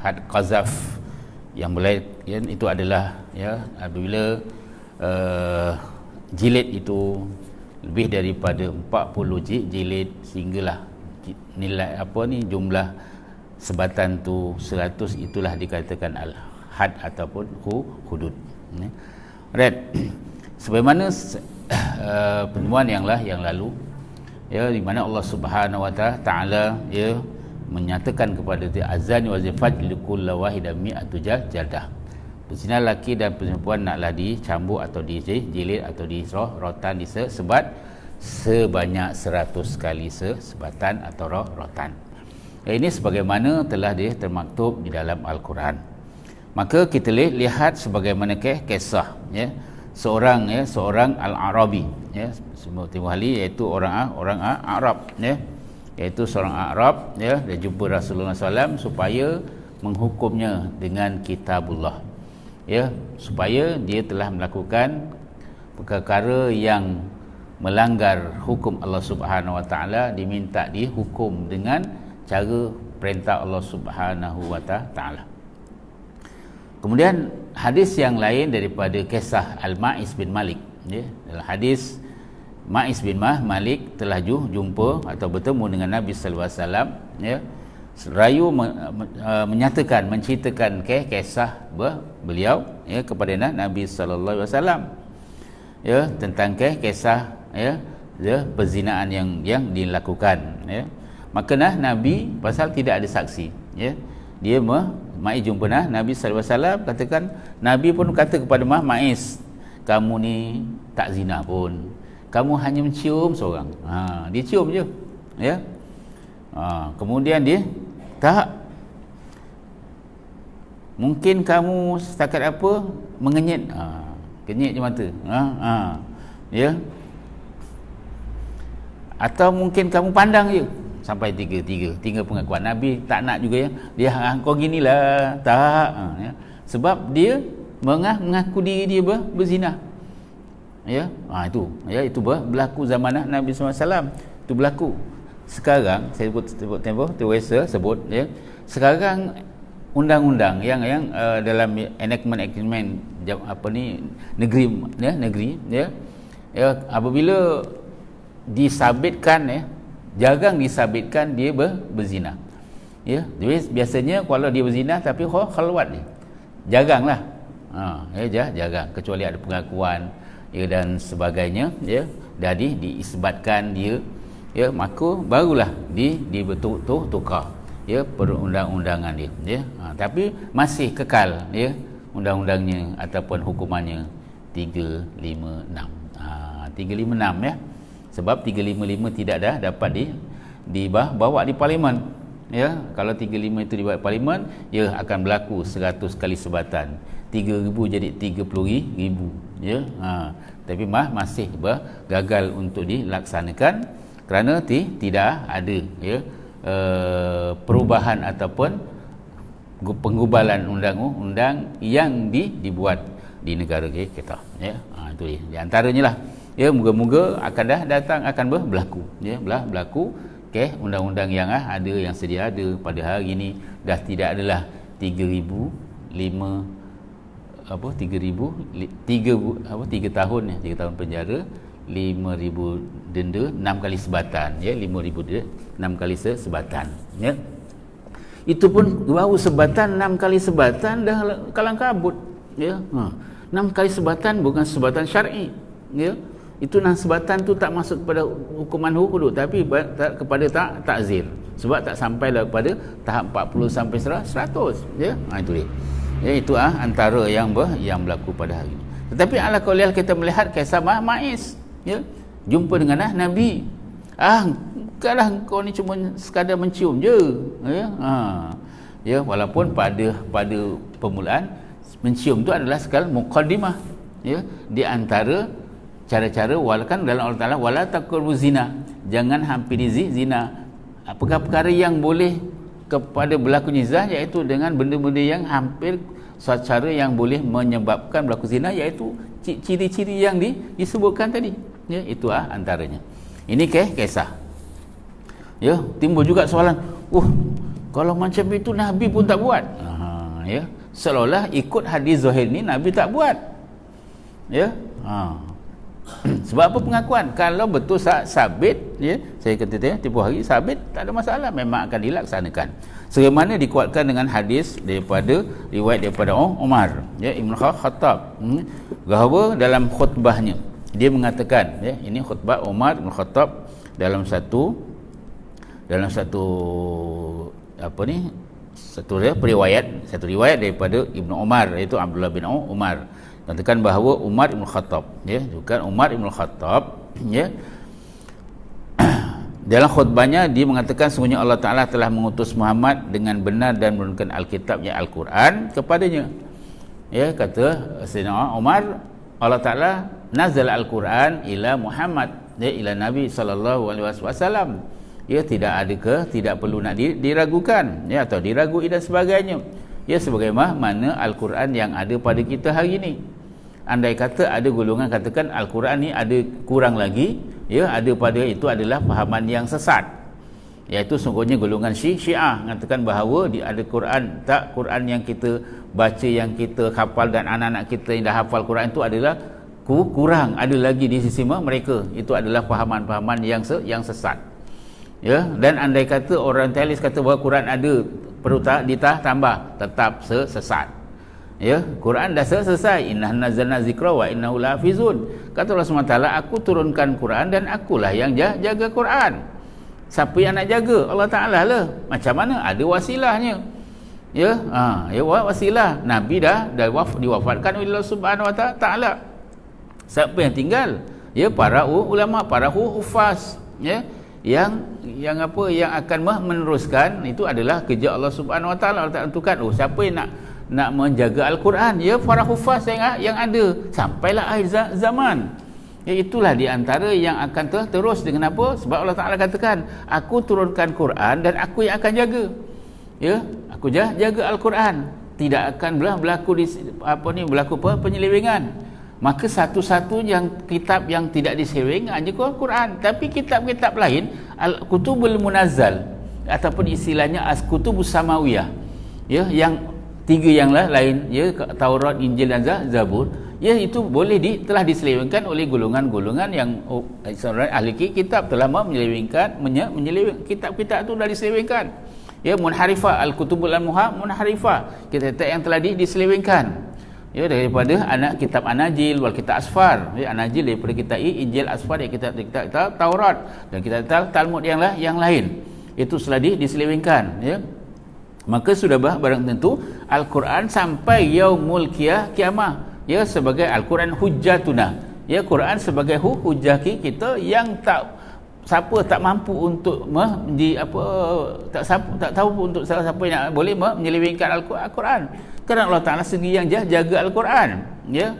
had qazaf yang boleh ya, itu adalah ya apabila jilid itu lebih daripada 40 jilid sehinggalah nilai jumlah sebatan tu 100, itulah dikatakan al-had ataupun hudud. Right. Sebagaimana pertemuan yang lalu ya, di mana Allah Subhanahu wa taala ya menyatakan kepada dia azan wa zifat likulli wahidah mi'atu jaldah. Berzina lelaki dan perempuan naklah dicambuk atau dijilid atau rotan disebat sebanyak 100 kali sebatan atau rotan. Ini sebagaimana telah termaktub di dalam Al-Quran. Maka kita lihat sebagaimana kisah ya seorang Al-Arabi ya, semua timali iaitu orang Arab ya, iaitu seorang Arab ya, dia jumpa Rasulullah SAW supaya menghukumnya dengan kitabullah ya, supaya dia telah melakukan perkara yang melanggar hukum Allah Subhanahu wa taala, diminta dihukum dengan cara perintah Allah Subhanahu wa taala. Kemudian hadis yang lain daripada kisah Al-Ma'iz bin Malik ya, dalam hadis Ma'iz bin Malik telah jumpa atau bertemu dengan Nabi sallallahu alaihi wasallam ya, rayu menyatakan menceritakan kisah beliau ya kepada Nabi sallallahu alaihi wasallam ya, tentang kisah ya perzinaan yang dilakukan ya. Maka Nabi pasal tidak ada saksi ya, dia Ma'iz jumpa Nabi sallallahu alaihi wasallam, katakan Nabi pun kata kepada Ma'iz, kamu ni tak zina pun, kamu hanya mencium seorang. Dia cium je ya. Kemudian dia tak, mungkin kamu setakat apa mengenyit, kenyit je mata ya, atau mungkin kamu pandang je. Sampai tiga pengakuan. Nabi tak nak juga ya, dia kau ginilah tak ya. Sebab dia mengaku diri dia berzina ya. Itu ya, itu berlaku zaman Nabi SAW, itu berlaku. Sekarang saya sebut tempoh terbiasa sebut ya, sekarang undang-undang yang dalam enactment negeri ya, apabila disabitkan ya, jarang disabitkan dia berzina ya. Jadi biasanya kalau dia berzina tapi khalwat dia, jaranglah jarang, kecuali ada pengakuan ya dan sebagainya ya, dah diisbatkan dia ya, maka barulah ditukar ya perundang-undangan dia ya. Tapi masih kekal ya undang-undangnya ataupun hukumannya 356 ya. Sebab 355 tidak dapat dibawa di parlimen ya. Kalau 35 itu dibawa di parlimen, ya akan berlaku 100 kali sebatan, 3,000 jadi 30,000 ya. Tapi masih gagal untuk dilaksanakan kerana tidak ada ya perubahan ataupun penggubalan undang-undang yang dibuat di negara kita ya. Itu di antaranya lah ya, moga-moga akan datang akan berlaku ya, berlaku undang-undang yang ada, yang sedia ada pada hari ini dah tidak adalah 3 tahun ya, 3 tahun penjara, 5,000 denda, 6 kali sebatan ya, 5,000 denda, 6 kali sebatan ya. Itu pun baru sebatan, 6 kali sebatan dah kalang kabut ya. 6 kali sebatan bukan sebatan syar'i ya. Itu sebatan tu tak masuk kepada hukuman hudud, tapi kepada takzir, sebab tak sampai kepada tahap 40 sampai 100 ya. Itu dia ya, itu antara yang berlaku pada hari ini. Tetapi ala qaulil kita melihat kisah Ma'iz ya, jumpa dengan Nabi. Bukanlah kau ni cuma sekadar mencium je ya. Ya, walaupun pada permulaan mencium tu adalah sekal muqaddimah ya, di antara cara-cara, walaupun dalam Allah Ta'ala wala taqrabu zina, jangan hampiri zina. Perkara yang boleh kepada berlakunya zina, iaitu dengan benda-benda yang hampir suatu cara yang boleh menyebabkan berlaku zina, iaitu ciri-ciri yang disebutkan tadi ya. Itu antaranya. Ini kisah ya. Timbul juga soalan, kalau macam itu Nabi pun tak buat. ya, seolah-olah ikut hadis zahir ni Nabi tak buat, ya. Sebab apa pengakuan? Kalau betul sabit, ya, saya kata tipu hari sabit, tak ada masalah, memang akan dilaksanakan. Sebagaimana dikuatkan dengan hadis daripada riwayat daripada Umar, ya, Ibn Khattab, bahawa dalam khutbahnya dia mengatakan, ya, ini khutbah Umar Ibn Khattab dalam satu satu riwayat daripada Ibnu Umar, iaitu Abdullah bin Umar, katakan bahawa Umar Ibn Khattab, ya, bukan Umar Ibn Khattab, ya, dalam khutbahnya dia mengatakan sesungguhnya Allah Ta'ala telah mengutus Muhammad dengan benar dan menurunkan Alkitabnya Al-Quran kepadanya. Ya, kata Sayyidina Umar, Allah Ta'ala nazal Al-Quran ila Muhammad, ya, ila Nabi SAW. Ya, tidak perlu nak diragukan, ya, atau diragui dan sebagainya. Ya, sebagaimana Al-Quran yang ada pada kita hari ini. Andai kata ada golongan katakan Al-Quran ni ada kurang lagi, ya, ada pada itu adalah fahaman yang sesat, iaitu sungguhnya golongan Syiah mengatakan bahawa ada Quran, tak, Quran yang kita baca, yang kita hafal dan anak-anak kita yang dah hafal Quran itu adalah kurang, ada lagi di sisi mereka, itu adalah fahaman-fahaman yang sesat. Ya, dan andai kata orang telis kata bahawa Quran ada perlu ditambah, tetap sesat. Ya, Quran dah selesai, inna nazzalna zikra wa innahu lahafizun. Kata Allah SWT, aku turunkan Quran dan akulah yang jaga Quran. Siapa yang nak jaga? Allah Ta'ala lah. Macam mana? Ada wasilahnya. Ya, wasilah. Nabi dah diwafatkan oleh Allah Subhanahu Wa Ta'ala. Siapa yang tinggal? Ya, para ulama, para hufaz, ya, yang akan meneruskan itu adalah kerja Allah Subhanahu Wa Ta'ala. Allah Ta'ala tentukan, siapa yang nak menjaga Al-Quran, ya, para hufaz yang ada sampailah akhir zaman. Ya, itulah di antara yang akan terus dengan apa? Sebab Allah Ta'ala katakan, aku turunkan Quran dan aku yang akan jaga. Ya, aku jaga Al-Quran. Tidak akan berlaku penyelewengan. Maka satu-satu kitab yang tidak diseleweng hanya Quran. Tapi kitab-kitab lain, Al-Kutubul Munazzal, ataupun istilahnya As-Kutubus Samawiyah, ya, yang tiga yang lain, ya, Taurat, Injil dan Zabur, ya, itu telah diselewengkan oleh golongan-golongan yang ahli kitab telah menyelewengkan kitab-kitab itu dah diselewengkan. Ya, munharifah, Al-Kutubul Munharifah, kitab yang telah diselewengkan, ya, daripada kitab Anajil wal kitab Asfar, ya, Anajil daripada kitab Injil, Asfar daripada kitab Taurat, dan kitab Talmud yang lain, itu telah diselewengkan, ya. Maka sudah barang tentu Al-Quran sampai yaumul kiamah, ya, sebagai Al-Quran hujjatuna, ya, Quran sebagai hujjah kita yang siapa tak mampu untuk tak tahu untuk siapa yang boleh menyelewengkan Al-Quran. Kerana Allah Ta'ala sendiri yang jaga Al-Quran, ya.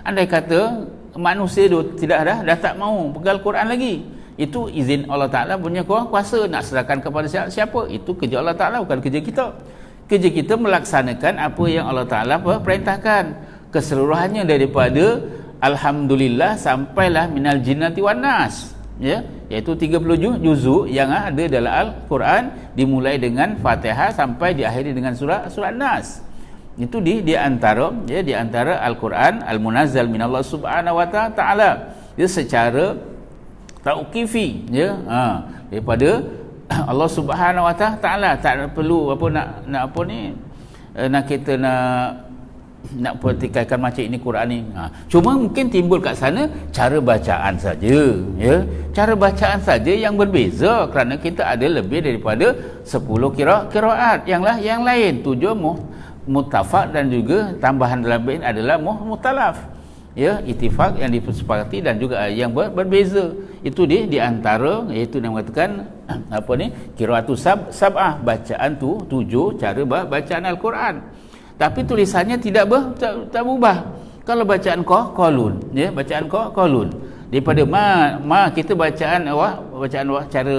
Andai kata manusia dah tak mau pegang Al-Quran lagi, itu izin Allah Ta'ala punya kuasa, nak serahkan kepada siapa, itu kerja Allah Ta'ala, bukan kerja kita. Kerja kita melaksanakan apa yang Allah Ta'ala perintahkan keseluruhannya, daripada Alhamdulillah sampailah minal jinnati wan nas, ya, iaitu 30 juzuk yang ada dalam Al-Quran, dimulai dengan Fatihah sampai diakhiri dengan surah Nas. Itu di antara Al-Quran Al-Munazzal minallah Subhanahu Wa Ta'ala, dia secara tauqifi, ya, daripada Allah Subhanahu Wa Ta'ala. Tak perlu nak kita nak pertikaikan macam ini Quran ni. Cuma mungkin timbul kat sana cara bacaan saja, ya, cara bacaan saja yang berbeza, kerana kita ada lebih daripada 10 qiraat yang lain, 7 muttafaq dan juga tambahan lain adalah mukhtalaf, ya, ittifaq yang disepakati dan juga yang berbeza. Itu di antara, iaitu yang mengatakan qiraatu sab'ah, bacaan 7 cara bacaan Al-Quran. Tapi tulisannya tak berubah. Kalau bacaan qalun, ya, bacaan qalun daripada ma kita bacaan cara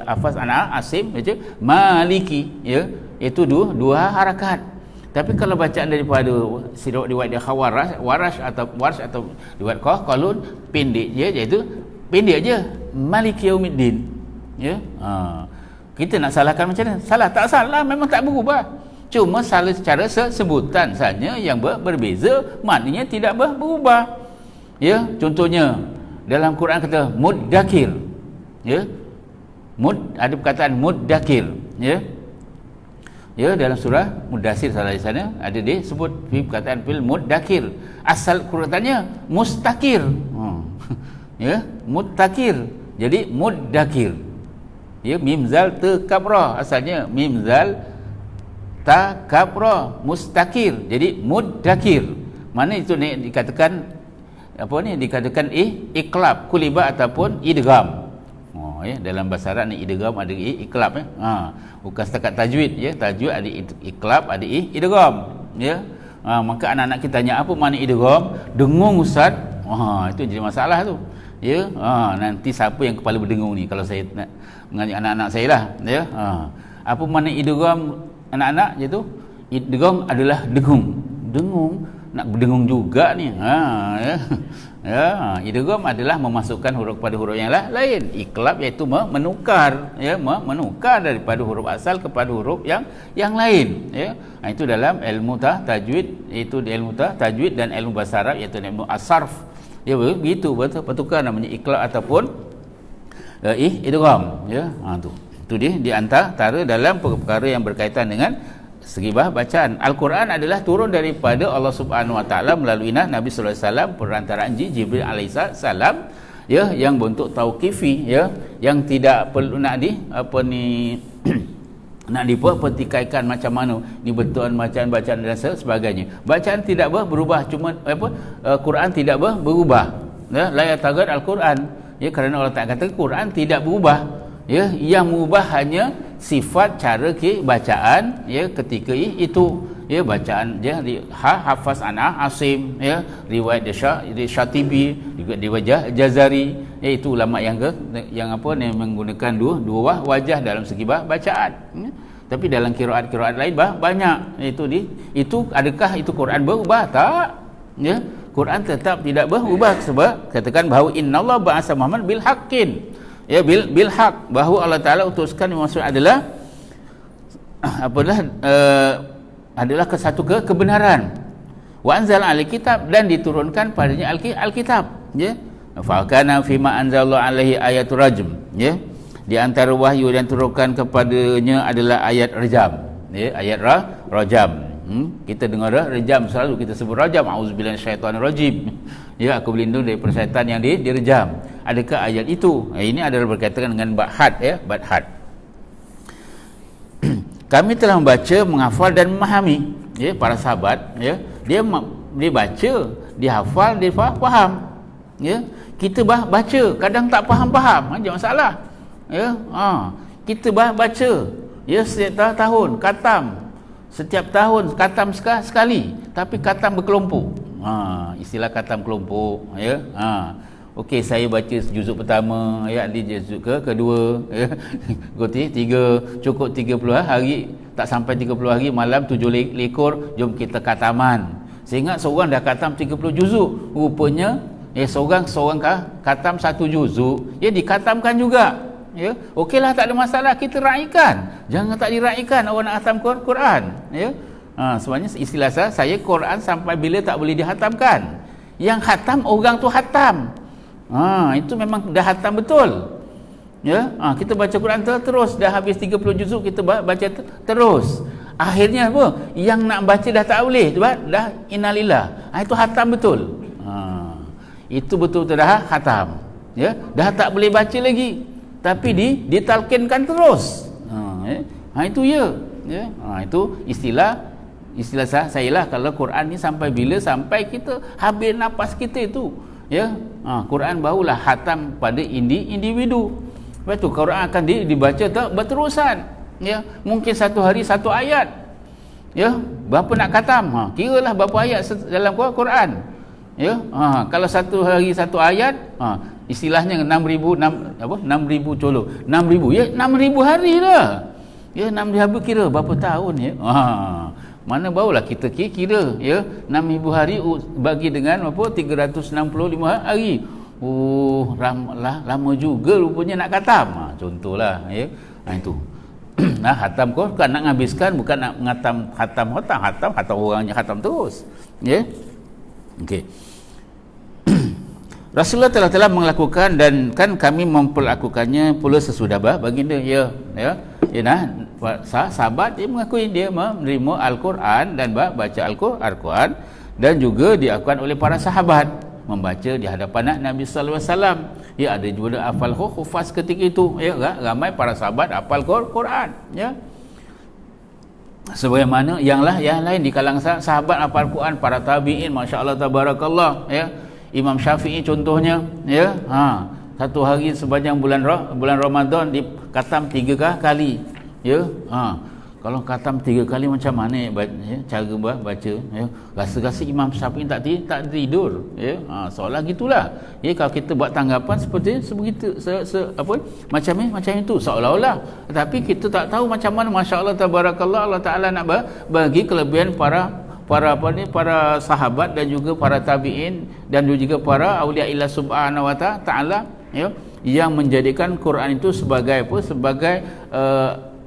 hafaz anak Asim baca maliki, ya, itu dua harakat. Tapi kalau bacaan daripada riwayat Warash atau riwayat qalun pendek je, iaitu pendek je, maliki yaumiddin, ya. Kita nak salahkan macam mana? Tak salah, memang tak berubah. cuma salah secara sebutan saja yang berbeza, maknanya tidak berubah. Ya, contohnya dalam Quran kata muddakir. Ya. Ada perkataan muddakir, ya. Ya, dalam surah Mudassir salah di sana ada disebut perkataan fil muddakir. Asal Qurannya mustakir. Ya, muttakir. Jadi muddakir. Ya, mim zal ta kaf ra, asalnya mim zal ta kaf ra, mustakir. Jadi muddakir. Mana itu dikatakan apa ni? Dikatakan iqlab, kuliba ataupun idgham. Ya, dalam bahasa Arab ni idgham ada iqlab, ya. Bukan setakat tajwid, ya. Tajwid ada iqlab, ada idgham, ya. Maka anak-anak kita tanya apa makna idgham? Dengung ustaz. Itu jadi masalah tu. Ya. Nanti siapa yang kepala berdengung ni kalau saya nak mengajar anak-anak saya lah, ya. Apa makna idgham anak-anak je tu? Idgham adalah dengung. Dengung nak berdengung juga ni. Ya. Ya, idgham adalah memasukkan huruf kepada huruf yang lain. Iqlab iaitu menukar, ya, menukar daripada huruf asal kepada huruf yang lain, ya. Itu dalam ilmu tajwid, iaitu ilmu tajwid dan ilmu bahasa Arab iaitu ilmu as-sarf. Ya, begitu bertukar namanya iqlab ataupun idgham, ya. Itu dia di antara dalam perkara yang berkaitan dengan segi bacaan. Al-Quran adalah turun daripada Allah Subhanahu Wa Taala melalui Nabi sallallahu alaihi wasallam, perantaraan Jibril alaihi salam, ya, yang bentuk tauqifi, ya, yang tidak perlu nak nak dipertikaikan macam mana ni bentukan bacaan dan sebagainya. Bacaan tidak berubah, cuma Quran tidak berubah, ya, la yataghayar Al-Quran, ya, kerana Allah Taala kata Quran tidak berubah. Ya, yang mengubah hanya sifat cara bacaan, ya, ketika itu, ya, bacaan dia hafaz Asim, ya, riwayat Syatibi, riwayat Jazari, iaitu ulama yang menggunakan dua wajah dalam segi bacaan, ya. Tapi dalam qiraat lain banyak itu adakah itu Quran berubah? Tak, ya. Quran tetap tidak berubah, sebab katakan bahawa innallaha ba'asa Muhammad bil haqqin, ya, bil haq, bahawa Allah Taala utuskan maksud adalah adalah satu kebenaran. Wa anzala al-kitab, dan diturunkan padanya al-kitab, ya. Fa kana fima anzalallahu alaihi ayatul rajm, ya. Di antara wahyu yang turunkan kepadanya adalah ayat rajam, ya, ayat rajam. Kita dengar rejam, selalu kita sebut rajam, auzubillahi minasyaitonir rajim, ya, aku berlindung dari syaitan yang direjam. Adakah ayat itu? Ini adalah berkaitan dengan ba'had, ya, ba'had. Kami telah membaca, menghafal dan memahami, ya, para sahabat, ya, dia baca, dia hafal, dia faham, ya. Kita baca, kadang tak faham, jangan masalah, ya. Kita baca, ya, setiap tahun khatam, setiap tahun khatam sekali, tapi khatam berkelompok. Istilah khatam kelompok, ya. Okey, saya baca juzuk pertama, ya, dia juzuk kedua, ya. Tiga, cukup 30 hari, tak sampai 30 hari, malam 7 lekor, jom kita khataman. Sehingga seorang dah khatam 30 juzuk, rupanya, ya, seorang khatam 1 juzuk, ya, dikhatamkan juga, ya. Okeylah, tak ada masalah, kita raikan. Jangan tak diraikan orang nak khatam Quran, ya. Sebenarnya istilah saya Quran sampai bila tak boleh dihatamkan. Yang khatam orang tu khatam. Itu memang dah khatam betul, ya. Kita baca Quran terus, dah habis 30 juzuk kita baca terus. Akhirnya apa? Yang nak baca dah tak boleh, sebab dah innalillah. Itu khatam betul. Itu betul-betul dah khatam, ya. Dah tak boleh baca lagi, tapi ditalkinkan terus. Itu ya. Itu istilah saya lah. Kalau Quran ni sampai bila? Sampai kita habis nafas kita itu, ya. Quran barulah khatam pada individu. Lepas tu Quran akan dibaca berterusan, ya. Mungkin satu hari satu ayat, ya. Berapa nak khatam? Kiralah berapa ayat dalam Quran, ya. Kalau satu hari satu ayat, istilahnya 6,000 colo. 6,000, ya, 6,000 hari lah. Ya, 6,000 hari kira berapa tahun, ya. Mana barulah kita kira, ya, 6,000 hari bagi dengan 365 hari. Lama juga rupanya nak khatam. Contohlah, ya. Itu. Nah, khatam Quran nak habiskan, bukan nak khatam orangnya khatam terus. Ya. Okey. Rasulullah telah melakukan dan kan kami memperlakukannya pula sesudah baginda. Ya. Sahabat dia mengakui dia menerima Al-Quran dan baca Al-Quran, dan juga diakukan oleh para sahabat membaca di hadapan Nabi sallallahu alaihi wasallam. Ya, ada juga hafal hufaz ketika itu, ya, ramai para sahabat hafal Quran, ya. Sebagaimana yang lain di kalangan sahabat hafal Quran, para tabi'in, masya-Allah tabarakallah, ya. Imam Syafi'i contohnya, ya. Satu hari sepanjang bulan Ramadan dikhatam 3 kali, ya. Kalau khatam 3 kali macam mana ya, cara baca, ya. Rasa-rasa Imam Syafi'i tak tidur, ya. Seolah gitulah. Ya, kalau kita buat tanggapan seperti sebegitu macam itu seolah-olah, tapi kita tak tahu macam mana. Masya-Allah tabarakallah, Allah Taala nak bagi kelebihan para sahabat dan juga para tabi'in dan juga para auliya Allah Subhanahu wa taala, ya, yang menjadikan Quran itu sebagai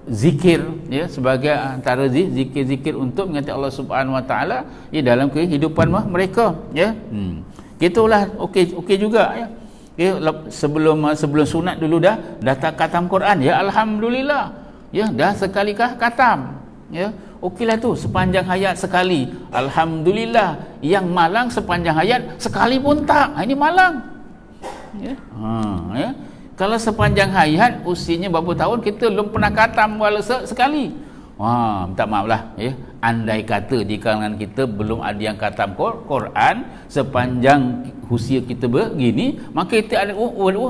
zikir, ya, sebagai antara zikir-zikir untuk mengingati Allah Subhanahu wa taala, ya, dalam kehidupan mereka, ya. Gitulah okey juga, ya. Ya, sebelum sunat dulu dah tak khatam Quran, ya, alhamdulillah, ya, dah sekali khatam, ya. Okeylah tu, sepanjang hayat sekali, alhamdulillah. Yang malang sepanjang hayat sekali pun tak, ini malang, ya. Ya. Kalau sepanjang hayat usianya berapa tahun kita belum pernah khatam walau sekali. Minta maaf lah, ya. Andai kata di kalangan kita belum ada yang khatam Quran sepanjang usia kita begini, maka kita ada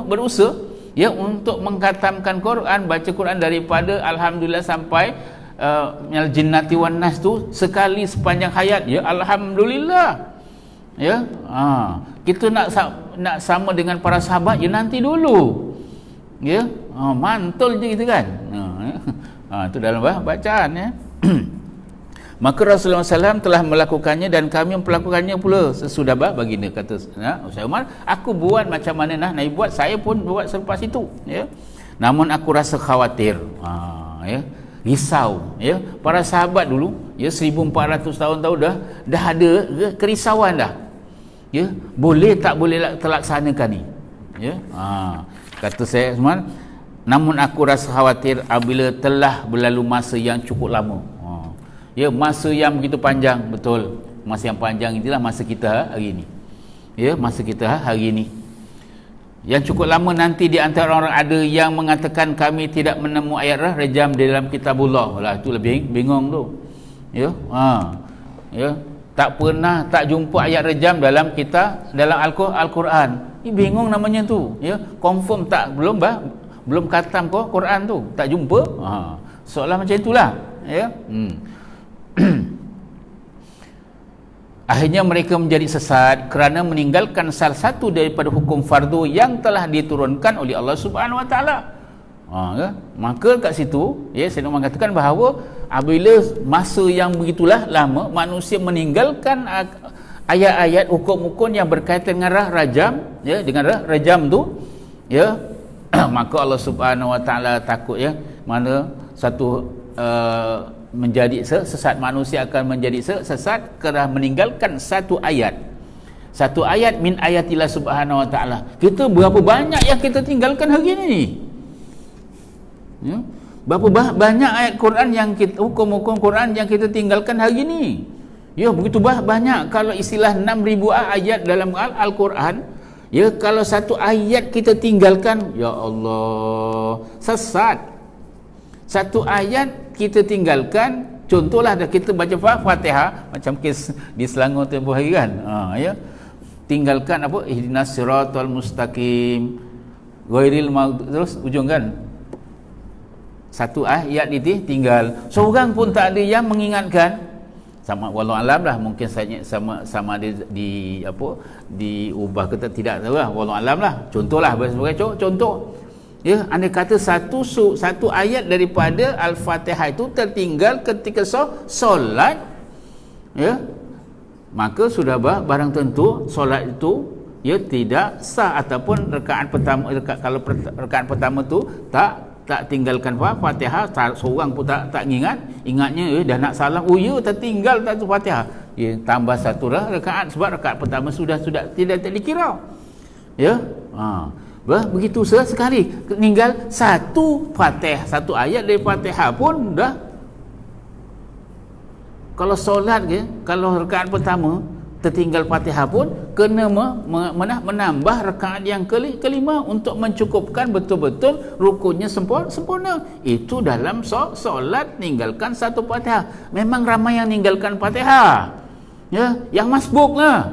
berusaha, ya, untuk mengkhatamkan Quran, baca Quran daripada alhamdulillah sampai minal jinnati wan nas tu sekali sepanjang hayat, ya, alhamdulillah, ya. Kita nak sama dengan para sahabat, ya, nanti dulu, ya. Mantul je kita kan. Itu dalam bacaan, ya. Maka Rasulullah SAW telah melakukannya dan kami melakukannya pula sesudah baginda. Kata Ustaz Umar, aku buat macam mana Nabi buat, saya pun buat selepas itu, ya. Namun aku rasa khawatir, ya, risau, ya. Para sahabat dulu, ya, 1400 tahun dah ada kerisauan dah, ya, boleh tak boleh terlaksanakan ni, ya. Kata saya Umar, namun aku rasa khawatir apabila telah berlalu masa yang cukup lama. Ya, masa yang begitu panjang, betul. Masa yang panjang itulah masa kita hari ini. Ya, masa kita hari ini. Yang cukup lama nanti di antara orang ada yang mengatakan kami tidak menemu ayat rejam di dalam kitabullah. Lah, itu lebih bingung tu. Ya. Ya, tak jumpa ayat rejam dalam Al-Quran. Ini bingung namanya tu, ya. Confirm belum khatam Quran tu, tak jumpa. Soalan macam itulah, ya. Akhirnya mereka menjadi sesat kerana meninggalkan salah satu daripada hukum fardu yang telah diturunkan oleh Allah Subhanahu wa taala. Ya? Maka kat situ, ya, saya nak mengatakan bahawa apabila masa yang begitulah lama manusia meninggalkan ayat-ayat hukum-hukum yang berkaitan dengan rajam, ya, dengan rajam tu, ya, maka Allah Subhanahu wa taala takut, ya, mana satu menjadi sesat, manusia akan menjadi sesat kerana meninggalkan satu ayat min ayatillah Subhanahu wa taala. Kita berapa banyak yang kita tinggalkan hari ini, ya? Berapa banyak ayat Quran yang kita, hukum-hukum Quran yang kita tinggalkan hari ini, ya, begitu banyak. Kalau istilah 6000 ayat dalam Al-Quran, ya, kalau satu ayat kita tinggalkan, ya Allah, sesat. Satu ayat kita tinggalkan, contohlah kita baca Fatihah macam kes di Selangor tempoh hari kan, ya, tinggalkan apa, ihdinas siratal mustaqim ghairil maghdub, terus ujung kan, satu ayat itu tinggal, seorang pun tak ada yang mengingatkan. Sama wallahu alam lah, mungkin saya sama ada diubah ke tidak tahu lah, wallahu alam lah. Contohlah sebagai contoh, ya, andai kata satu ayat daripada Al-Fatihah itu tertinggal ketika solat, ya, maka sudah barang tentu solat itu, ya, tidak sah, ataupun rakaat pertama, kalau rakaat pertama tu tak tak tinggalkan Fatihah, seorang pun tak ingatnya dah nak salam, ya tertinggal tak tu Fatihah, ya tambah satu rakaat sebab rakaat pertama sudah tidak dikira, ya. Begitu sekali tinggal satu Fatihah, satu ayat dari Fatihah pun dah. Kalau solat kalau rakaat pertama tertinggal Fatihah pun kena menambah rakaat yang kelima untuk mencukupkan betul-betul rukunnya sempurna. Itu dalam solat tinggalkan satu Fatihah. Memang ramai yang tinggalkan Fatihah, ya, yang masbuk lah,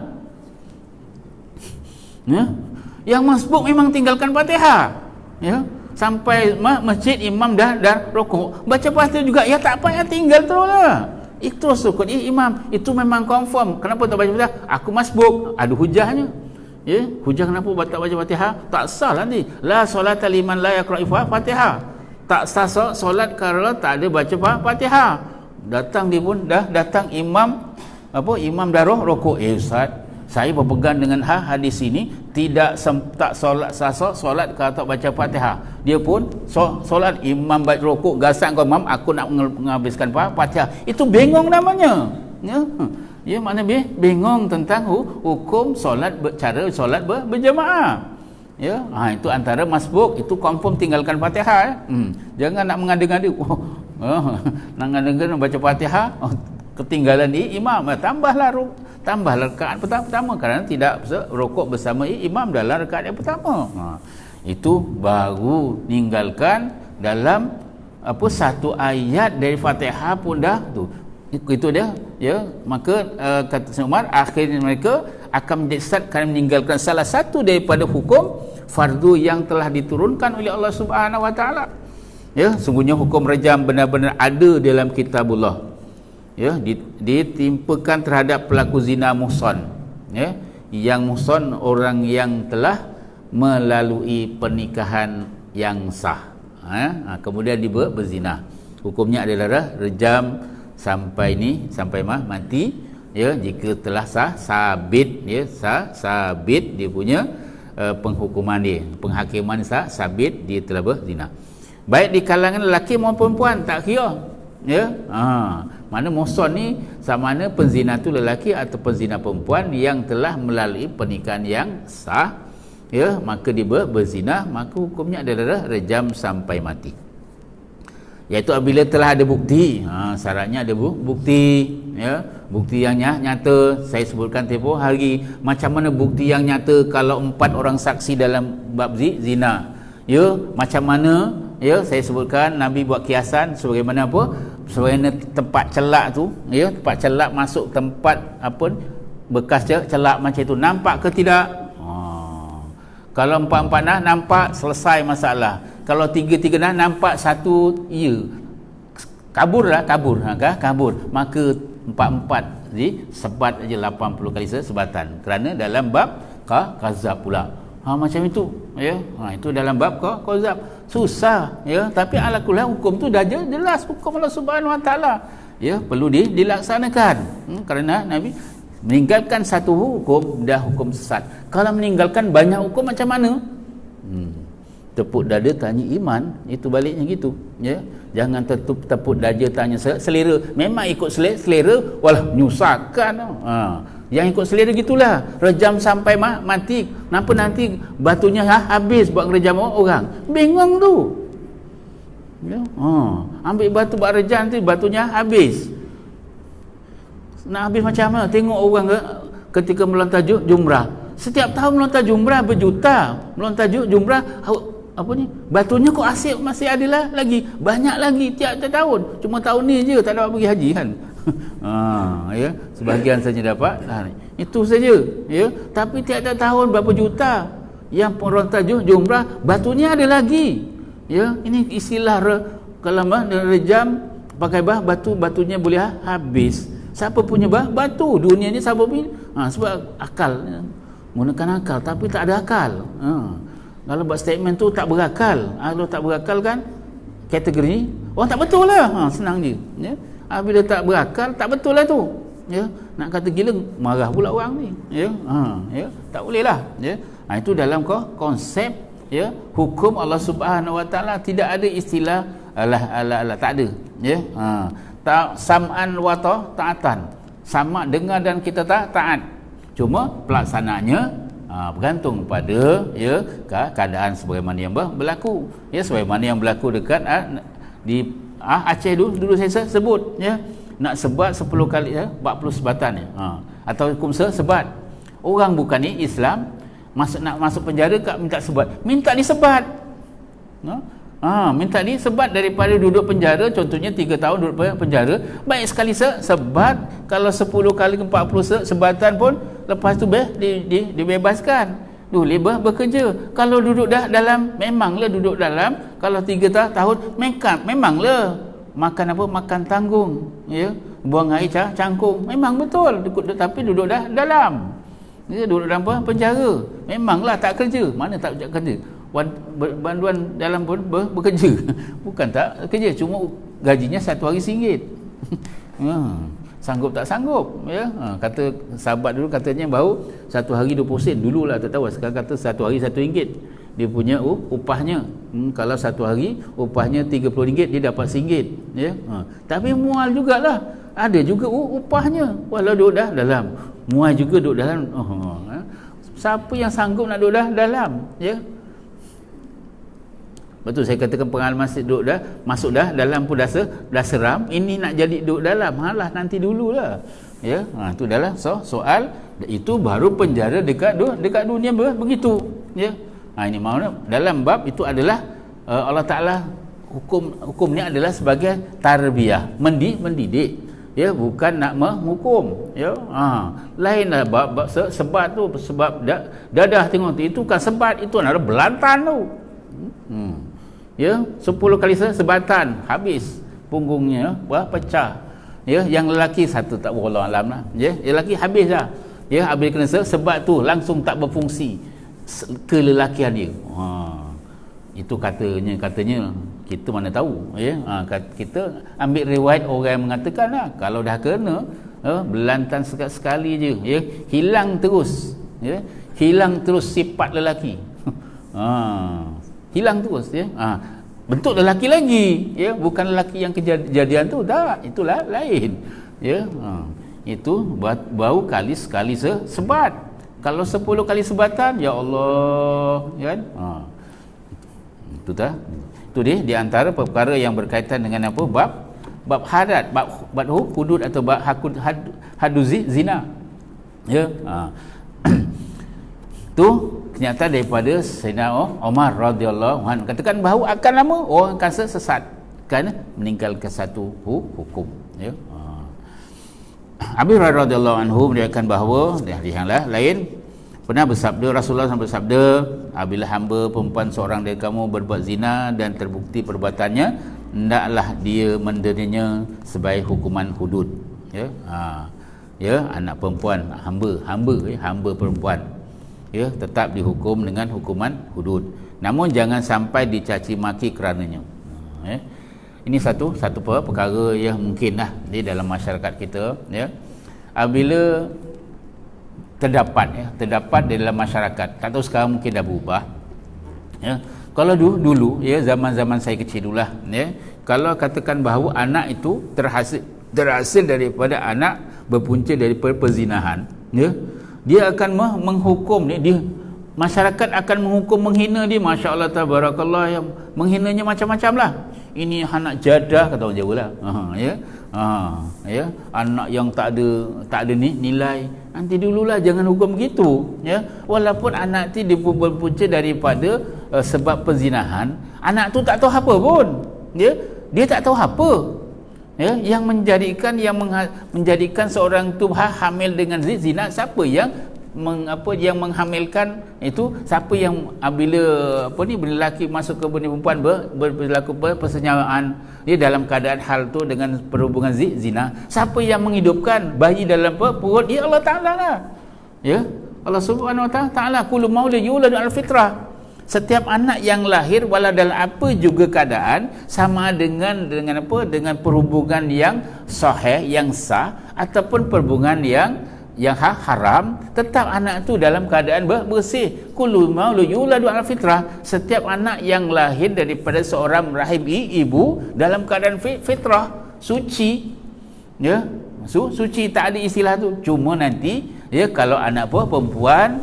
ya, yang masbuk memang tinggalkan Fatihah, ya, sampai masjid imam dah rukuk baca Fatihah juga, ya tak payah tinggal terus lah. Itu sukun imam, itu memang confirm. Kenapa tak baca Fatihah? Aku masbuk, ada hujahnya, ya. Hujah kenapa tak baca Fatihah? Tak sah lah ni. La solata liman la yaqra'u Fatihah. Tak sah solat kalau tak ada baca Fatihah. Datang dia pun dah datang imam imam dah rukuk. Ustaz, saya berpegang dengan hadis ini, tak solat kalau tak baca Fatihah. Dia pun solat imam baca rukuk, gasak kau imam, aku nak menghabiskan Fatihah. Itu bengong namanya, ya. Ya, mana bengong tentang hukum solat, cara solat berjemaah, ya. Itu antara masbuk, itu confirm tinggalkan Fatihah, ya. Jangan nak mengada-ngada, nak mengada-ngada baca Fatihah, ketinggalan imam, tambah rakaat pertama kerana tidak rukuk bersama imam dalam rakaat yang pertama. Itu baru ninggalkan dalam satu ayat dari Fatihah pun dah tu. Itu dia, ya. Maka kata Sayyidina Umar, akhirnya mereka akan menjadi sesat kerana meninggalkan salah satu daripada hukum fardu yang telah diturunkan oleh Allah Subhanahu Wa Taala. Ya, sungguhnya hukum rajam benar-benar ada dalam kitabullah, ya, ditimpakan terhadap pelaku zina muhsan, ya. Yang muhsan orang yang telah melalui pernikahan yang sah, kemudian dia berzina, hukumnya adalah rejam sampai mati, ya, jika telah sabit, ya, sabit dia punya penghukuman dia, penghakiman sabit dia telah berzina, baik di kalangan lelaki maupun perempuan, tak kira, ya. Mana muhsan ni sama mana penzina tu lelaki atau penzina perempuan yang telah melalui pernikahan yang sah, ya, maka dia berzina, maka hukumnya adalah rejam sampai mati. Iaitu apabila telah ada bukti, syaratnya ada bukti, ya, bukti yang nyata. Saya sebutkan tempoh hari macam mana bukti yang nyata kalau 4 orang saksi dalam bab zina, ya, macam mana, ya, saya sebutkan Nabi buat kiasan sebagaimana sebagaimana tempat celak tu, ya, tempat celak masuk tempat bekas celak macam itu, nampak ke tidak? Kalau 4-4 dah nampak, selesai masalah. Kalau 3-3 dah nampak satu, ya, kabur, maka 4-4 sebat aja 80 kali sebatan, kerana dalam bab qazab pula. Macam itu, ya. Itu dalam bab qazab. Susah, ya, tapi ala kulli hukum tu dah jelas, hukum Allah Subhanahu Wa Taala, ya, perlu dilaksanakan. Kerana Nabi meninggalkan satu hukum dah hukum sesat. Kalau meninggalkan banyak hukum macam mana? Tepuk dada tanya iman, itu baliknya gitu, ya. Jangan tepuk dada tanya selera. Memang ikut selera, walah menyusahkan. Yang ikut selera gitulah, rejam sampai mati. Kenapa nanti batunya habis buat rejam orang? Bingung tu, ya. Ambil batu buat rejam nanti batunya habis. Nak habis macam mana? Tengok orang ketika melontar jumrah. Setiap tahun melontar jumrah berjuta. Melontar jumrah, batunya kok asyik masih ada lagi. Banyak lagi tiap tahun. Cuma tahun ni je tak dapat pergi haji kan. Ya, sebahagian saja dapat. Itu saja, ya. Tapi tiap tahun berapa juta yang melontar jumrah, batunya ada lagi. Ya, ini istilah kalau rejam pakai batunya boleh habis. Siapa punya batu? Dunia ni siapa punya? Sebab akal, menggunakan akal, tapi tak ada akal. Kalau buat statement tu tak berakal. Kalau tak berakal kan kategori orang tak betul lah. Senang je, ya. Bila tak berakal, tak betul lah tu, ya. Nak kata gila, marah pula orang ni, ya. Ya, tak boleh lah, ya. Itu dalam konsep, ya, hukum Allah Subhanahu Wa Taala tidak ada istilah Allah, tak ada, ya. Sam'an wa ta'atan, sama dengar dan kita taat, cuma pelaksananya bergantung pada, ya, keadaan sebagaimana yang berlaku, ya, sebagaimana yang berlaku dekat di Aceh dulu saya sebut, ya, nak sebat 10 kali, ya, 40 sebatan, ya, atau hukum sebat. Orang bukan ni Islam nak masuk penjara kat minta sebat, minta disebat, minta disebat daripada duduk penjara, contohnya 3 tahun duduk penjara, baik sekali sebat. Kalau 10 kali 40 sebatan pun lepas tu dibebaskan, boleh bekerja. Kalau duduk dalam, memanglah duduk dalam. Kalau 3 tahun memanglah makan apa, makan tanggung, ya, buang air cangkung, memang betul, tapi duduk dalam, ya, duduk dalam penjara, memanglah tak kerja. Mana tak kerja? Banduan dalam pun bekerja bukan tak kerja, cuma gajinya satu hari RM1. Sanggup tak sanggup, ya. Kata sahabat dulu katanya baru satu hari 20 sen dululah, tak tahu sekarang kata satu hari RM1 dia punya upahnya. Kalau satu hari upahnya RM30 dia dapat RM1, ya. Tapi mual jugalah, ada juga upahnya walau duduk dalam, mual juga duduk dalam. Siapa yang sanggup nak duduk dalam, ya. Betul saya katakan pengalaman duduk masuk dalam pun dah seram, ini nak jadi duduk dalam, halah nanti dululah, ya. Itu adalah soal, itu baru penjara dekat dunia begitu, ya. Ini maksudnya dalam bab itu adalah Allah Taala hukum ni adalah sebagai tarbiyah, mendidik, ya, bukan nak menghukum, ya. Lainlah bab sebat tu, sebab dadah tengok tu, itu kan sebat, itu adalah belantan tu. Ya, 10 kali sebatan habis punggungnya, pecah, ya. Yang lelaki satu tak wallah alam lah, ya, yang lelaki habis dah, ya, habis kena sebat tu langsung tak berfungsi kelelakian dia. Itu katanya kita mana tahu, ya. Kita ambil riwayat orang yang mengatakan lah, kalau dah kena belantan sekali je, ya, hilang terus, ya, hilang terus sifat lelaki. Hilang terus, ya. Bentuk lelaki lagi, ya, bukan lelaki yang kejadian tu, tak, itulah lain, ya. Itu baru sekali sebat. Kalau 10 kali sebatan, ya Allah, kan. Itu dah. Itu dia di antara perkara yang berkaitan dengan apa, bab hadat, bab hudud atau bab haddu zina, ya. Tu kenyataan daripada Sayyidina Umar radhiyallahu anhu, katakan bahawa akan lama orang akan sesat kerana meninggalkan satu hukum, ya. Abi Hurairah radhiyallahu anhu meriwayatkan bahawa yang lain pernah bersabda, Rasulullah bersabda, apabila hamba perempuan seorang dari kamu berbuat zina dan terbukti perbuatannya, hendaklah dia menderitanya sebagai hukuman hudud, ya. Ya, anak perempuan hamba perempuan, ya, tetap dihukum dengan hukuman hudud, namun jangan sampai dicaci maki kerananya, ya. Ini satu perkara yang mungkinlah di dalam masyarakat kita, ya, apabila terdapat di dalam masyarakat, tak tahu sekarang mungkin dah berubah, ya. Kalau dulu, ya, zaman saya kecil dululah, ya, kalau katakan bahawa anak itu terhasil daripada anak berpunca daripada perzinahan, ya, dia akan menghukum dia, masyarakat akan menghukum, menghina dia, masya-Allah tabarakallah, yang menghinanya macam-macam lah. Ini anak jadah, kata orang Jawa lah, ya. Ya, anak yang tak ada nilai. Nanti dululah, jangan hukum begitu, ya. Walaupun anak tu berpunca daripada sebab perzinahan, anak tu tak tahu apa pun, ya. Dia tak tahu apa, ya, yang menjadikan seorang tu hamil dengan zina. Siapa yang menghamilkan itu? Siapa yang bila lelaki masuk ke perempuan berlaku persenyawaan, dia dalam keadaan hal tu dengan perhubungan zina, siapa yang menghidupkan bayi dalam perut dia? Allah Taala lah, ya. Allah Subhanahu Wa Taala, kullu maulid yuladu al fitrah. Setiap anak yang lahir walau dalam apa juga keadaan, sama dengan perhubungan yang sahih, yang sah, ataupun perhubungan yang yang haram, tetap anak tu dalam keadaan bersih. Kullu maulud yuladu ala fitrah. Setiap anak yang lahir daripada seorang rahim ibu dalam keadaan fitrah, suci, ya, suci, tak ada istilah tu. Cuma nanti, ya, kalau anak perempuan,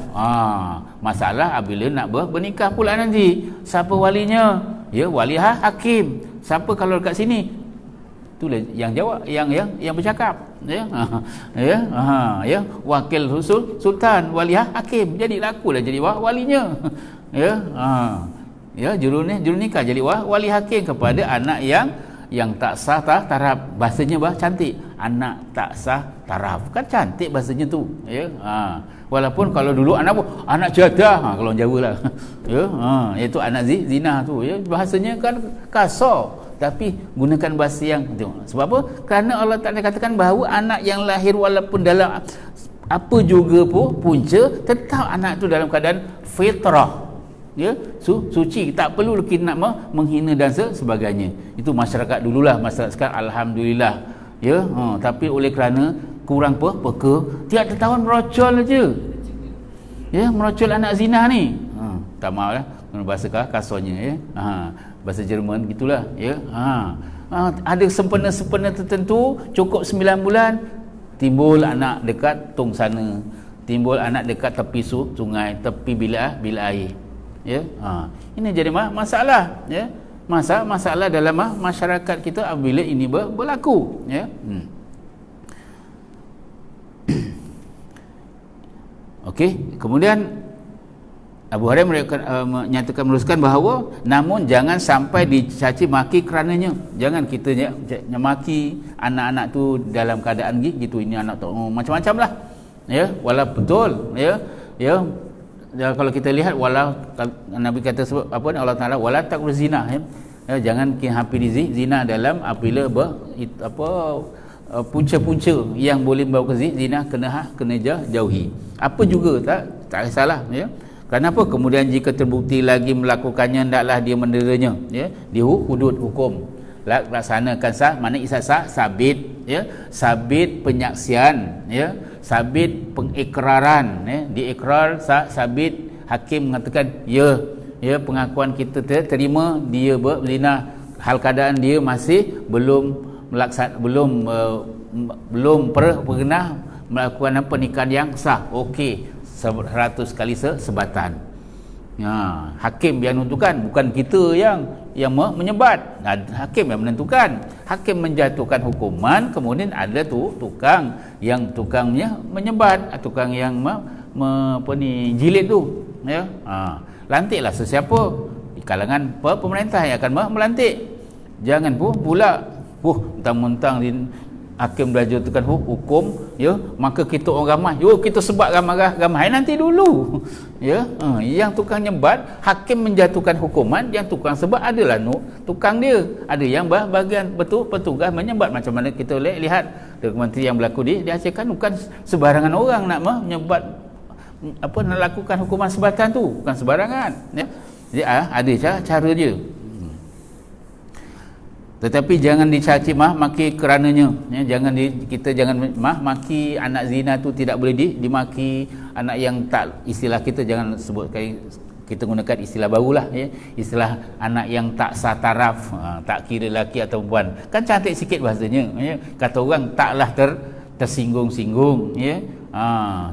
masalah apabila nak bernikah pula nanti. Siapa walinya? Ya, wali hakim. Siapa kalau dekat sini? Itulah yang jawab, yang bercakap, ya. Ya, wakil sultan, wali hakim. Jadi lakulah jadi walinya. Ya, ya, juru nikah jadi wali hakim kepada anak yang tak sah taraf. Bahasanya cantik, anak tak sah taraf, kan cantik bahasanya tu, ya. Walaupun kalau dulu anak jadah, kalau Jawa lah, ya, iaitu anak zina tu, ya, bahasanya kan kasar, tapi gunakan bahasa yang tu. Sebab apa? Kerana Allah Ta'ala katakan bahawa anak yang lahir walaupun dalam apa juga punca, tetap anak tu dalam keadaan fitrah, ya, suci, tak perlu kita nak menghina dan sebagainya. Itu masyarakat dululah. Masyarakat sekarang alhamdulillah, ya. Tapi oleh kerana kurang peka, tiap tahun merocol aja, ya, merocol anak zina ni. Tak maaf lah bahasa kasarnya, ya. Bahasa Jerman gitulah, ya. Ada sempena tertentu, cukup 9 bulan timbul anak dekat tong sana, timbul anak dekat tepi sungai, tepi bila air, ya. Ini jadi masalah, ya. Masalah dalam masyarakat kita apabila ini berlaku, ya. Okey, kemudian Abu Hurairah menyatakan, meneruskan bahawa namun jangan sampai dicaci maki kerananya. Jangan kita maki anak-anak tu dalam keadaan gitu, ini anak tu macam-macam lah, ya. Walau betul, ya, kalau kita lihat, walau Nabi kata sebab apa, Allah Taala wala taqrabu zina, ya, jangan hampiri zina dalam apabila punca-punca yang boleh membawa ke zina kena jauhi. Apa juga tak salah, ya. Kenapa? Kemudian jika terbukti lagi melakukannya, hendaklah dia menderanya, ya, di hudud hukum. Laksanakan sah, mana isat sah, sabit, ya, sabit penyaksian, ya, sabit pengikraran, ya, diikrar sabit, hakim mengatakan ya, pengakuan kita terima dia berzina, hal keadaan dia masih belum pernah melakukan pernikahan yang sah. Okey, 100 kali sebatan. Hakim yang menentukan, bukan kita yang menyebat. Hakim yang menentukan, hakim menjatuhkan hukuman, kemudian ada tu tukangnya menyebat, tukang yang jilid tu, ya. Lantiklah sesiapa di kalangan pemerintah yang akan melantik. Jangan pula mentang-mentang hakim berjatuhkan hukum, ya, maka kita orang ramai, kita sebat ramai nanti dulu, ya. Yang tukang nyebat, hakim menjatuhkan hukuman, yang tukang sebat adalah tukang dia. Ada yang bahagian petugas menyebat. Macam mana kita lihat dokumentari yang berlaku di Aceh, kan bukan sebarangan orang nak menyebat, nak lakukan hukuman sebatan tu, bukan sebarangan, ya. Jadi ada cara dia. Tetapi jangan dicaci maki kerananya, ya. Kita jangan maki anak zina tu, tidak boleh dimaki. Anak yang tak, istilah kita jangan sebut, kita gunakan istilah barulah, ya, istilah anak yang tak sah taraf, tak kira lelaki atau perempuan, kan cantik sikit bahasanya, ya. Kata orang taklah tersinggung-singgung, ya.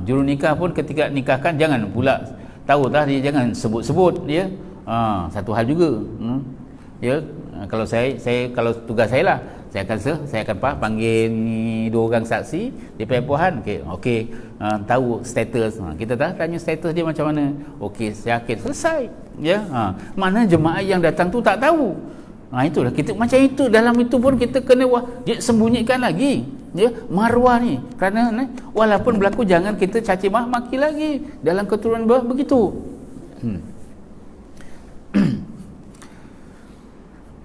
Juru nikah pun ketika nikahkan jangan pula tahu dia jangan sebut-sebut, ya. Satu hal juga, ya. Kalau saya kalau tugas saya lah, saya akan panggil 2 orang saksi di Perempuan. Okey, tahu status, kita tanya status dia macam mana. Okey, yakin, selesai, ya. Mana jemaah yang datang tu tak tahu. Itulah kita macam itu. Dalam itu pun kita kena sembunyikan lagi, ya, maruah ni. Kerana walaupun berlaku, jangan kita caci maki lagi dalam keturunan begitu.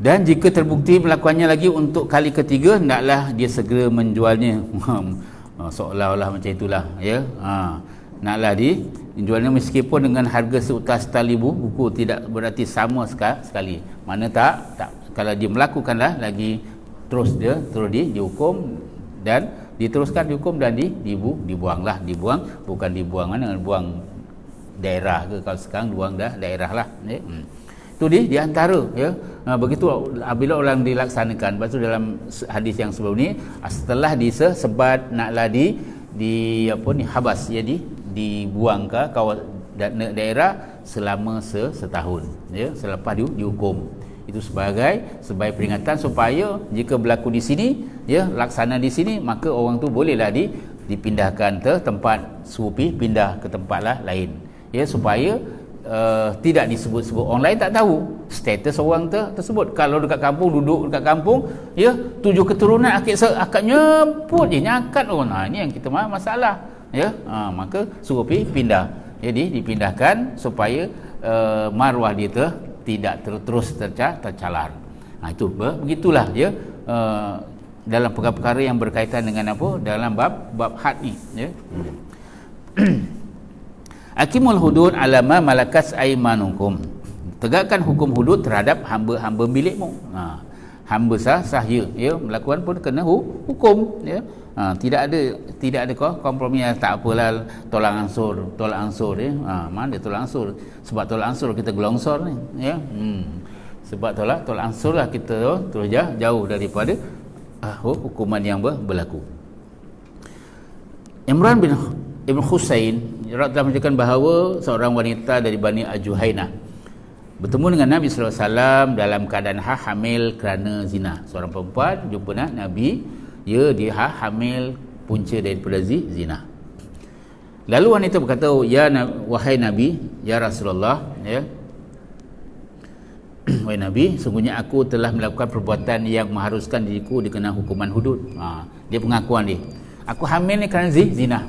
Dan jika terbukti melakukannya lagi untuk kali ketiga, hendaklah dia segera menjualnya. Seolah-olah macam itulah, ya. Naklah dijualnya meskipun dengan harga seutas tali buku, tidak berarti sama sekali. Mana tak kalau dia melakukanlah lagi, terus dihukum dan diteruskan dihukum dan dibuanglah. Dibuang bukan dibuang mana, buang daerah ke, kalau sekarang buang daerah lah, ya. Itu di antara, ya. Begitu apabila orang dilaksanakan. Lepas tu dalam hadis yang sebelum ni, setelah disebat naklah di apa ni, habas, jadi dibuang ke daerah selama setahun, ya, selepas dihukum. Itu sebagai peringatan supaya jika berlaku di sini, ya, laksana di sini, maka orang tu bolehlah dipindahkan ke tempat serupa, pindah ke tempat lain, ya, supaya tidak disebut-sebut, orang lain tak tahu status orang tersebut. Kalau dekat kampung, duduk dekat kampung, ya, 7 keturunan akad nyebut je, nyakat orang. Ini yang kita masalah, ya. Maka suruh pindah, jadi dipindahkan supaya maruah dia tidak terus tercalar. Itu begitulah, ya, dalam perkara-perkara yang berkaitan dengan apa, dalam bab had ni, ya. Akimul hudud ala ma malakas aimanukum. Tegakkan hukum hudud terhadap hamba-hamba milikmu. Hamba sahaya, ya, melakukan pun kena hukum, ya. Tidak ada kompromi, tak apalah, tolak ansur, ya. Mana tolak ansur? Sebab tolak ansur kita gelongsor ni, ya. Sebab tolak ansur lah kita terus jauh daripada hukuman yang berlaku. Imran bin Ibn Husain telah menceritakan bahawa seorang wanita dari Bani Ajuhainah bertemu dengan Nabi SAW dalam keadaan hamil kerana zina. Seorang perempuan jumpa Nabi, dia hamil punca daripada zina. Lalu wanita berkata, wahai Nabi, ya Rasulullah, ya, wahai Nabi, sungguhnya aku telah melakukan perbuatan yang mengharuskan diriku dikenal hukuman hudud. Dia pengakuan dia, aku hamil ni kerana zina.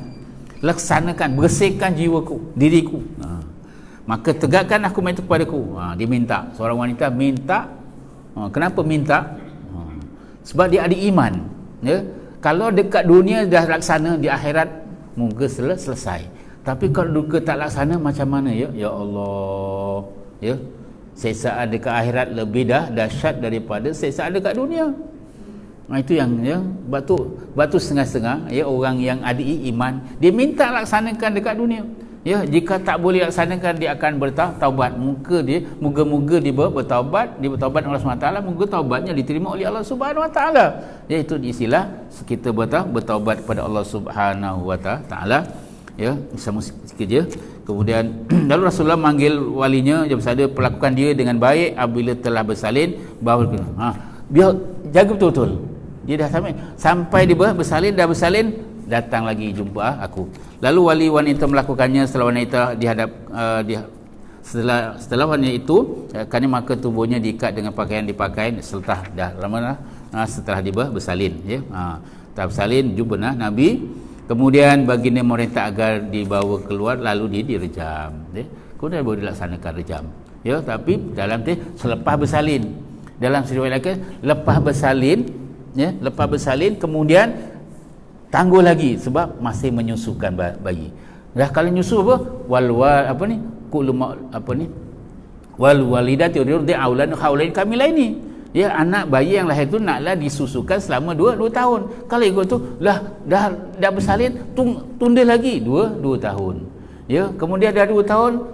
Laksanakan, bersihkan diriku. Maka tegakkan hukum itu kepadaku. Dia minta, seorang wanita minta. Kenapa minta? Sebab dia ada iman, ya. Kalau dekat dunia dah laksana, di akhirat mungkin selesai. Tapi kalau duka tak laksana, macam mana, ya? Ya Allah, ya, siksaan dekat akhirat lebih dahsyat daripada siksaan dekat dunia. Itu yang, ya, batu setengah-setengah, ya, orang yang ada iman, dia minta laksanakan dekat dunia, ya. Jika tak boleh laksanakan, dia akan bertaubat. Moga-moga dia bertaubat Allah SWT, moga taubatnya diterima oleh Allah Subhanahu Wa Taala. Iaitu istilah kita bertaubat kepada Allah Subhanahu Wa Taala, ya, sama sikit je. Kemudian lalu Rasulullah manggil walinya, dia bersabda, perlakukan dia dengan baik apabila telah bersalin, bahawa biar jaga betul-betul. Dia dah sampai dia bersalin, datang lagi jumpa aku. Lalu wali wanita melakukannya. Setelah wanita setelah wanita itu, kerana maka tubuhnya diikat dengan pakaian dipakai setelah dah lama setelah dia bersalin, ya. Tak bersalin, jumpa Nabi. Kemudian baginda memerintah agar dibawa keluar, lalu dia direjam, ya. Kemudian baru dilaksanakan rejam, ya. Tapi dalam selepas bersalin, dalam riwayat lain lepas bersalin, kemudian tangguh lagi sebab masih menyusukan bayi. Dah kalau nyusu wal walidati yurdi aulan haulain kamilaini, ya, anak bayi yang lahir tu naklah disusukan selama 2 tahun. Kalau ikut tu dah bersalin, tunda lagi 2 tahun, ya. Kemudian dah 2 tahun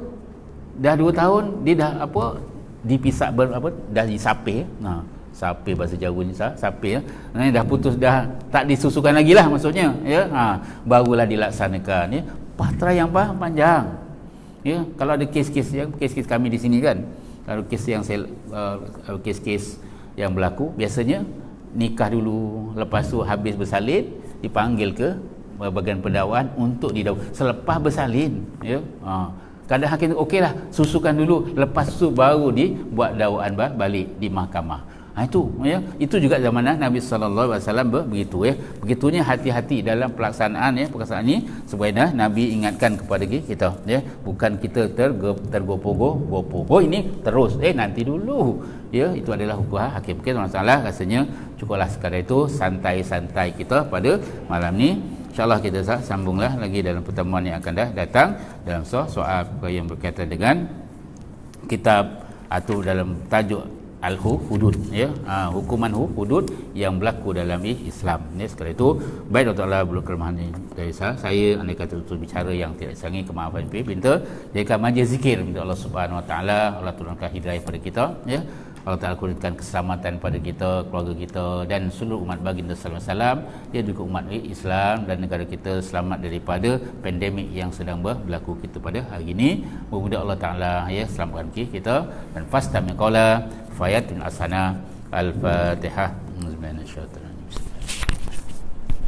dia dah dipisah dah disapih. Sapih bahasa Jawa ni, sapih, ya. Dah putus, dah tak disusukan lagi lah maksudnya, ya. Barulah dilaksanakan, ya. Patra yang panjang, ya. Kalau ada kes-kes kami di sini kan, kalau kes yang kes-kes yang berlaku, biasanya nikah dulu, lepas tu habis bersalin dipanggil ke bahagian pendakwaan untuk didakwa selepas bersalin, ya. Kadang hakim okeylah, susukan dulu, lepas tu baru dibuat dakwaan balik di mahkamah. Itu juga zaman Nabi SAW begitu, ya. Begitunya hati-hati dalam pelaksanaan ini, supaya Nabi ingatkan kepada kita, ya. Bukan kita tergopoh-gopoh ini terus, nanti dulu, ya. Itu adalah hukum hakim. Masalah rasanya cukuplah sekadar itu, santai-santai kita pada malam ni. InsyaAllah kita sambunglah lagi dalam pertemuan yang akan datang dalam soal yang berkaitan dengan kitab atau dalam tajuk hudud ya, hukuman hudud yang berlaku dalam Islam ya. Sekali itu baik Dr. Allah belum kelemahan dari saya andai kata tutur bicara yang tidak sangi kemaafan minta jadikan majlis zikir minta Allah Subhanahu Wa Taala Allah turunkan hidayah pada kita ya, Allah Ta'ala kurniakan keselamatan pada kita, keluarga kita dan seluruh umat baginda sallallahu alaihi wasallam, dia juga umat Islam dan negara kita selamat daripada pandemik yang sedang berlaku kita pada hari ini. Mudah Allah Ta'ala ya selamatkan kita dan fastami qala fayatin asana al-fatihah.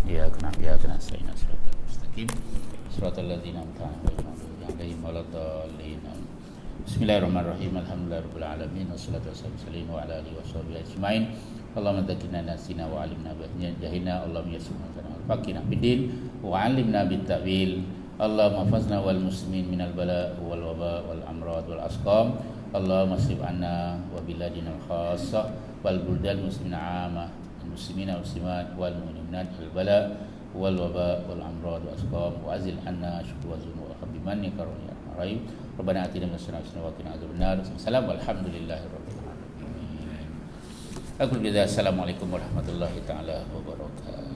Ya kena sayna siratal mustaqim siratal ladzina an'amta alaihim waladdallin. Bismillahirrahmanirrahim. Alhamdulillahirabbil alamin wassalatu wassalamu ala alihi washabihi ajmain. Allahumma dzakirna nasina wa 'allimna jahilna. Allahumma yassirna wa faqihna bid-din wa 'allimna bit-ta'wil. Allahumma hafizna wal muslimin minal bala wal waba wal amrad wal asqam. Allahumma asrif 'anna wa biladina al-khassah wal buldal muslimina 'amah muslimina wal muslimat wal mu'minat al bala wal waba wal amrad wal asqam wa azil 'anna syukra wa zulma wa bimannika ya rahim. Rabbana atina min hasanati wa qina adzabannar. Assalamu alhamdulillahirabbil alamin. Assalamualaikum warahmatullahi taala wabarakatuh.